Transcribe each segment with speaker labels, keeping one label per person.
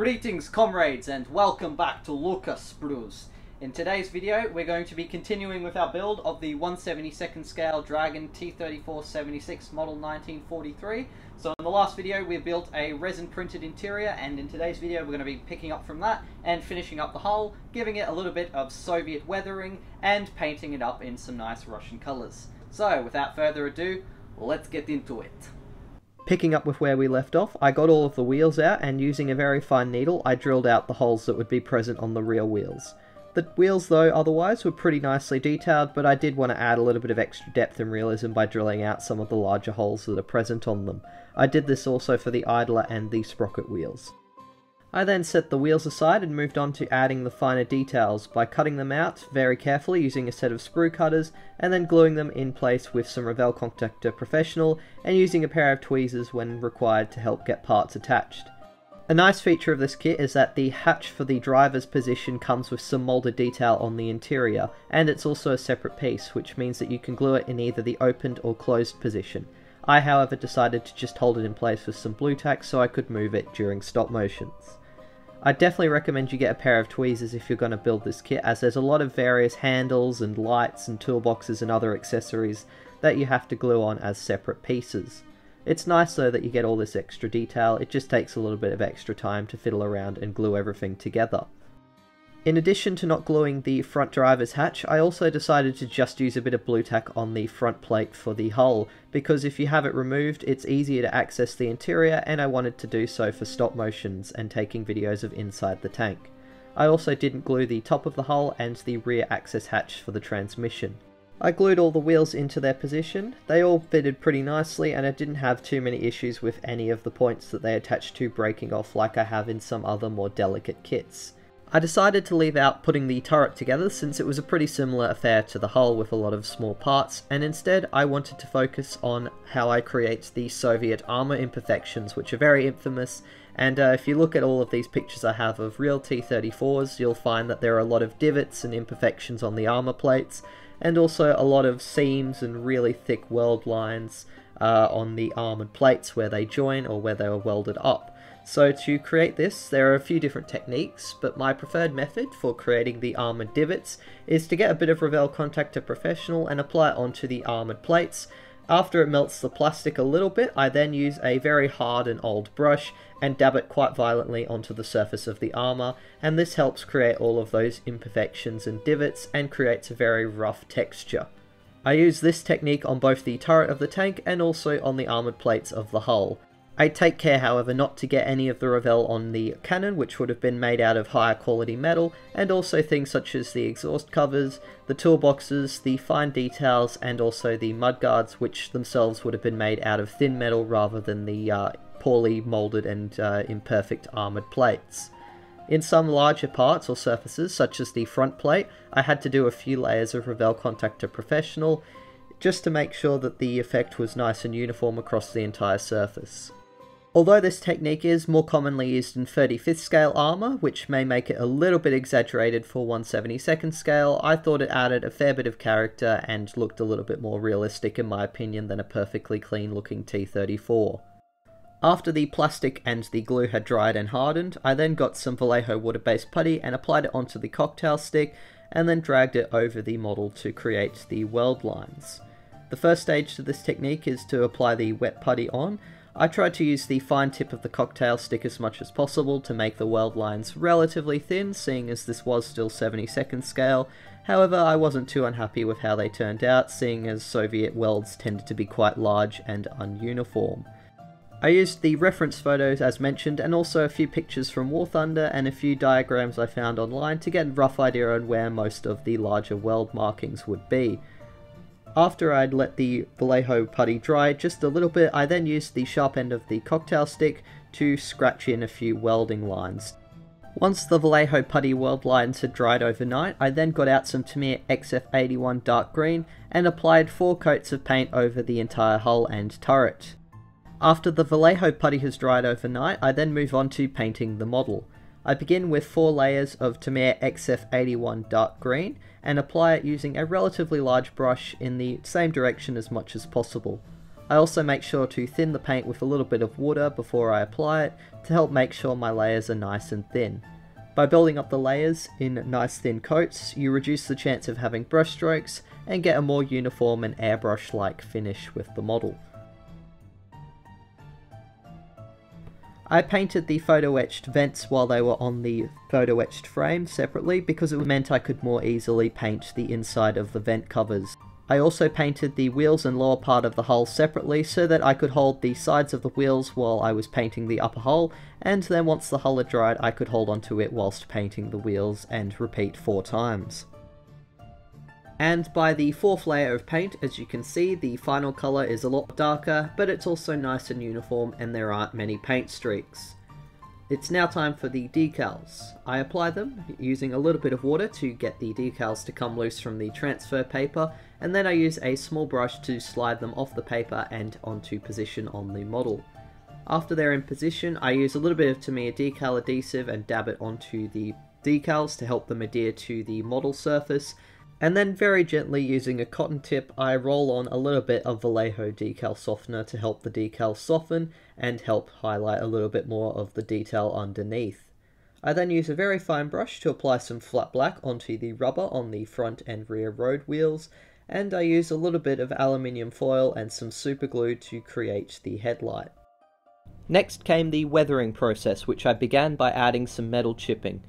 Speaker 1: Greetings comrades and welcome back to Luca Sprues. In today's video we're going to be continuing with our build of the 1/72nd scale Dragon T-34 76 model 1943. So in the last video we built a resin printed interior, and in today's video we're going to be picking up from that and finishing up the hull, giving it a little bit of Soviet weathering and painting it up in some nice Russian colours. So without further ado, let's get into it.
Speaker 2: Picking up with where we left off, I got all of the wheels out, and using a very fine needle I drilled out the holes that would be present on the rear wheels. The wheels though otherwise were pretty nicely detailed, but I did want to add a little bit of extra depth and realism by drilling out some of the larger holes that are present on them. I did this also for the idler and the sprocket wheels. I then set the wheels aside and moved on to adding the finer details by cutting them out very carefully using a set of sprue cutters and then gluing them in place with some Revell Contactor Professional and using a pair of tweezers when required to help get parts attached. A nice feature of this kit is that the hatch for the driver's position comes with some moulded detail on the interior, and it's also a separate piece, which means that you can glue it in either the opened or closed position. I however decided to just hold it in place with some blue tack so I could move it during stop motions. I definitely recommend you get a pair of tweezers if you're going to build this kit, as there's a lot of various handles and lights and toolboxes and other accessories that you have to glue on as separate pieces. It's nice though that you get all this extra detail, it just takes a little bit of extra time to fiddle around and glue everything together. In addition to not gluing the front driver's hatch, I also decided to just use a bit of blue tack on the front plate for the hull, because if you have it removed it's easier to access the interior, and I wanted to do so for stop motions and taking videos of inside the tank. I also didn't glue the top of the hull and the rear access hatch for the transmission. I glued all the wheels into their position. They all fitted pretty nicely, and I didn't have too many issues with any of the points that they attached to breaking off like I have in some other more delicate kits. I decided to leave out putting the turret together since it was a pretty similar affair to the hull with a lot of small parts, and instead I wanted to focus on how I create the Soviet armour imperfections, which are very infamous, and if you look at all of these pictures I have of real T-34s, you'll find that there are a lot of divots and imperfections on the armour plates, and also a lot of seams and really thick weld lines on the armoured plates where they join or where they are welded up. So to create this, there are a few different techniques, but my preferred method for creating the armoured divots is to get a bit of Revell Contactor Professional and apply it onto the armoured plates. After it melts the plastic a little bit, I then use a very hard and old brush and dab it quite violently onto the surface of the armour, and this helps create all of those imperfections and divots and creates a very rough texture. I use this technique on both the turret of the tank and also on the armoured plates of the hull. I take care however not to get any of the Revell on the cannon, which would have been made out of higher quality metal, and also things such as the exhaust covers, the toolboxes, the fine details, and also the mudguards, which themselves would have been made out of thin metal rather than the poorly moulded and imperfect armoured plates. In some larger parts or surfaces, such as the front plate, I had to do a few layers of Revell Contactor Professional, just to make sure that the effect was nice and uniform across the entire surface. Although this technique is more commonly used in 35th scale armour, which may make it a little bit exaggerated for 1/72nd scale, I thought it added a fair bit of character and looked a little bit more realistic in my opinion than a perfectly clean looking T-34. After the plastic and the glue had dried and hardened, I then got some Vallejo water-based putty and applied it onto the cocktail stick and then dragged it over the model to create the weld lines. The first stage to this technique is to apply the wet putty on. I tried to use the fine tip of the cocktail stick as much as possible to make the weld lines relatively thin, seeing as this was still 72nd scale. However, I wasn't too unhappy with how they turned out, seeing as Soviet welds tended to be quite large and ununiform. I used the reference photos as mentioned, and also a few pictures from War Thunder and a few diagrams I found online to get a rough idea on where most of the larger weld markings would be. After I'd let the Vallejo putty dry just a little bit, I then used the sharp end of the cocktail stick to scratch in a few welding lines. Once the Vallejo putty weld lines had dried overnight, I then got out some Tamiya XF81 dark green and applied 4 coats of paint over the entire hull and turret. After the Vallejo putty has dried overnight, I then move on to painting the model. I begin with 4 layers of Tamiya XF81 dark green and apply it using a relatively large brush in the same direction as much as possible. I also make sure to thin the paint with a little bit of water before I apply it to help make sure my layers are nice and thin. By building up the layers in nice thin coats, you reduce the chance of having brush strokes and get a more uniform and airbrush-like finish with the model. I painted the photo etched vents while they were on the photo etched frame separately because it meant I could more easily paint the inside of the vent covers. I also painted the wheels and lower part of the hull separately so that I could hold the sides of the wheels while I was painting the upper hull, and then once the hull had dried I could hold onto it whilst painting the wheels and repeat 4 times. And by the 4th layer of paint, as you can see, the final colour is a lot darker, but it's also nice and uniform and there aren't many paint streaks. It's now time for the decals. I apply them using a little bit of water to get the decals to come loose from the transfer paper, and then I use a small brush to slide them off the paper and onto position on the model. After they're in position, I use a little bit of Tamiya decal adhesive and dab it onto the decals to help them adhere to the model surface, and then very gently using a cotton tip I roll on a little bit of Vallejo decal softener to help the decal soften and help highlight a little bit more of the detail underneath. I then use a very fine brush to apply some flat black onto the rubber on the front and rear road wheels, and I use a little bit of aluminium foil and some super glue to create the headlight. Next came the weathering process, which I began by adding some metal chipping.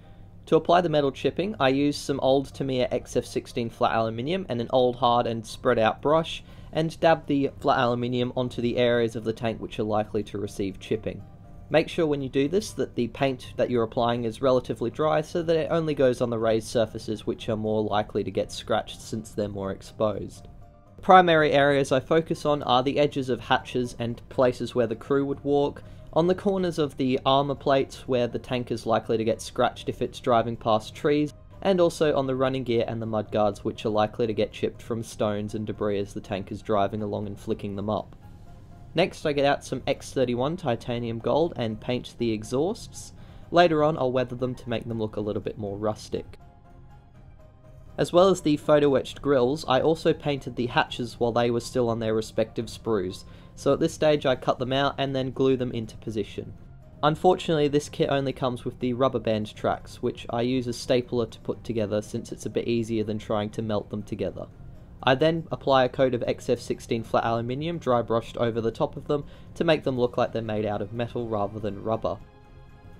Speaker 2: To apply the metal chipping, I used some old Tamiya XF16 flat aluminium and an old hard and spread out brush, and dabbed the flat aluminium onto the areas of the tank which are likely to receive chipping. Make sure when you do this that the paint that you're applying is relatively dry so that it only goes on the raised surfaces which are more likely to get scratched since they're more exposed. The primary areas I focus on are the edges of hatches and places where the crew would walk, on the corners of the armour plates where the tank is likely to get scratched if it's driving past trees, and also on the running gear and the mudguards which are likely to get chipped from stones and debris as the tank is driving along and flicking them up. Next I get out some X31 titanium gold and paint the exhausts. Later on I'll weather them to make them look a little bit more rustic. As well as the photo etched grills, I also painted the hatches while they were still on their respective sprues, so at this stage I cut them out and then glue them into position. Unfortunately this kit only comes with the rubber band tracks, which I use as stapler to put together since it's a bit easier than trying to melt them together. I then apply a coat of XF16 flat aluminium dry brushed over the top of them to make them look like they're made out of metal rather than rubber.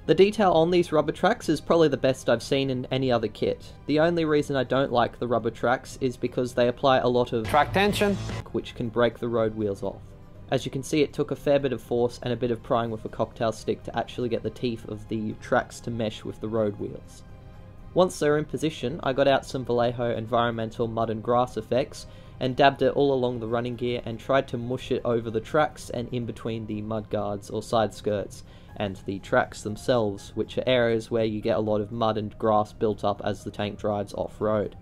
Speaker 2: The detail on these rubber tracks is probably the best I've seen in any other kit. The only reason I don't like the rubber tracks is because they apply a lot of track tension, which can break the road wheels off. As you can see, it took a fair bit of force and a bit of prying with a cocktail stick to actually get the teeth of the tracks to mesh with the road wheels. Once they're in position, I got out some Vallejo environmental mud and grass effects and dabbed it all along the running gear and tried to mush it over the tracks and in between the mud guards or side skirts and the tracks themselves, which are areas where you get a lot of mud and grass built up as the tank drives off-road.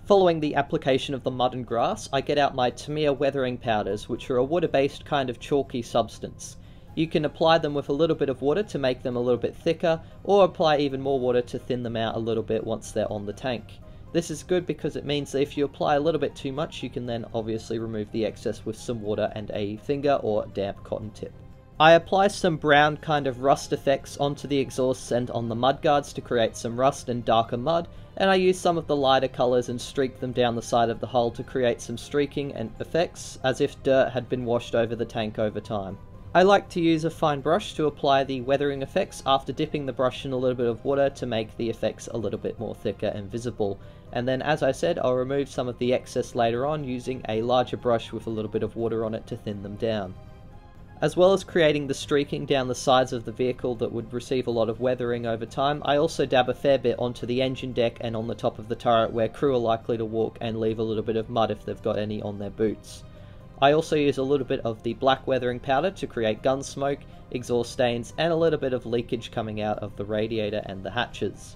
Speaker 2: Following the application of the mud and grass, I get out my Tamiya weathering powders, which are a water-based kind of chalky substance. You can apply them with a little bit of water to make them a little bit thicker, or apply even more water to thin them out a little bit once they're on the tank. This is good because it means that if you apply a little bit too much, you can then obviously remove the excess with some water and a finger or damp cotton tip. I apply some brown kind of rust effects onto the exhausts and on the mudguards to create some rust and darker mud, and I use some of the lighter colours and streak them down the side of the hull to create some streaking and effects, as if dirt had been washed over the tank over time. I like to use a fine brush to apply the weathering effects after dipping the brush in a little bit of water to make the effects a little bit more thicker and visible, and then as I said I'll remove some of the excess later on using a larger brush with a little bit of water on it to thin them down. As well as creating the streaking down the sides of the vehicle that would receive a lot of weathering over time, I also dab a fair bit onto the engine deck and on the top of the turret where crew are likely to walk and leave a little bit of mud if they've got any on their boots. I also use a little bit of the black weathering powder to create gun smoke, exhaust stains, and a little bit of leakage coming out of the radiator and the hatches.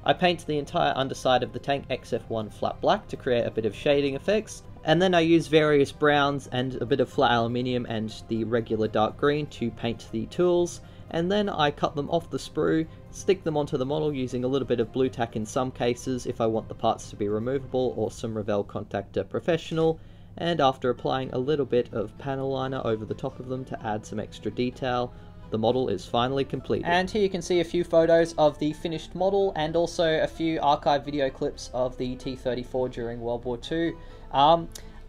Speaker 2: I paint the entire underside of the tank XF1 flat black to create a bit of shading effects, and then I use various browns and a bit of flat aluminium and the regular dark green to paint the tools, and then I cut them off the sprue, stick them onto the model using a little bit of blue tack in some cases if I want the parts to be removable, or some Revell Contactor Professional, and after applying a little bit of panel liner over the top of them to add some extra detail, the model is finally completed. And here you can see a few photos of the finished model and also a few archive video clips of the T-34 during World War II.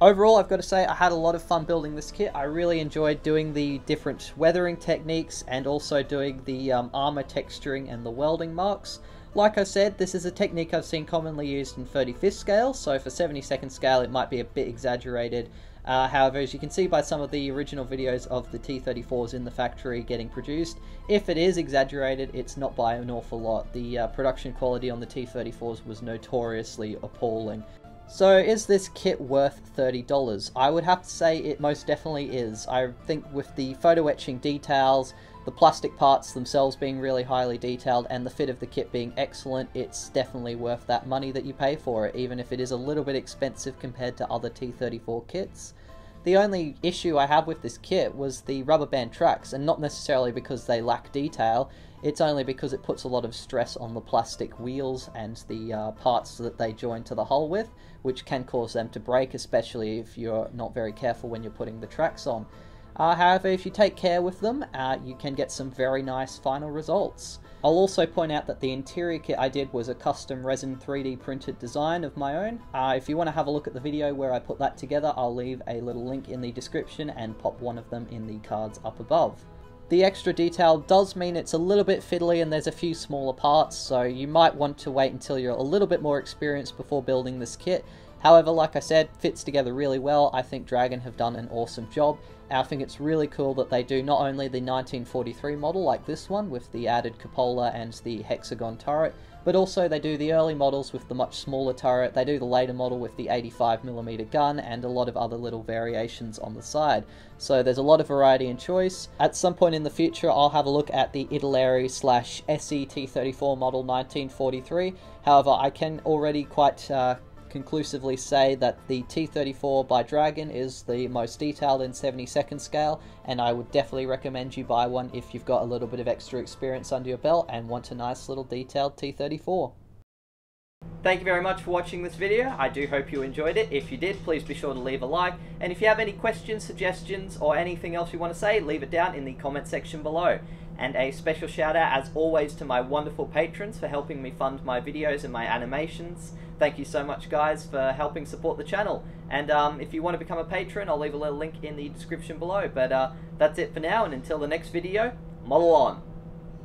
Speaker 2: Overall, I've got to say I had a lot of fun building this kit. I really enjoyed doing the different weathering techniques and also doing the armor texturing and the welding marks. Like I said, this is a technique I've seen commonly used in 35th scale, so for 72nd scale it might be a bit exaggerated. However, as you can see by some of the original videos of the T-34s in the factory getting produced, if it is exaggerated, it's not by an awful lot. The production quality on the T-34s was notoriously appalling. So is this kit worth $30? I would have to say it most definitely is. I think with the photo etching details, the plastic parts themselves being really highly detailed, and the fit of the kit being excellent, it's definitely worth that money that you pay for it, even if it is a little bit expensive compared to other T-34 kits. The only issue I have with this kit was the rubber band tracks, and not necessarily because they lack detail, it's only because it puts a lot of stress on the plastic wheels and the parts that they join to the hull with, which can cause them to break, especially if you're not very careful when you're putting the tracks on. However, if you take care with them, you can get some very nice final results. I'll also point out that the interior kit I did was a custom resin 3D printed design of my own. If you want to have a look at the video where I put that together, I'll leave a little link in the description and pop one of them in the cards up above. The extra detail does mean it's a little bit fiddly and there's a few smaller parts, so you might want to wait until you're a little bit more experienced before building this kit. However, like I said, fits together really well. I think Dragon have done an awesome job. I think it's really cool that they do not only the 1943 model like this one with the added cupola and the hexagon turret, but also they do the early models with the much smaller turret, they do the later model with the 85mm gun, and a lot of other little variations on the side. So there's a lot of variety and choice. At some point in the future I'll have a look at the Italeri / SE T-34 model 1943, however I can already quite conclusively say that the T-34 by Dragon is the most detailed in 72nd scale, and I would definitely recommend you buy one if you've got a little bit of extra experience under your belt and want a nice little detailed T-34.
Speaker 1: Thank you very much for watching this video. I do hope you enjoyed it. If you did, please be sure to leave a like, and if you have any questions, suggestions, or anything else you want to say, leave it down in the comment section below. And a special shout out as always to my wonderful patrons for helping me fund my videos and my animations. Thank you so much guys for helping support the channel. And if you want to become a patron, I'll leave a little link in the description below. But that's it for now, and until the next video, model on!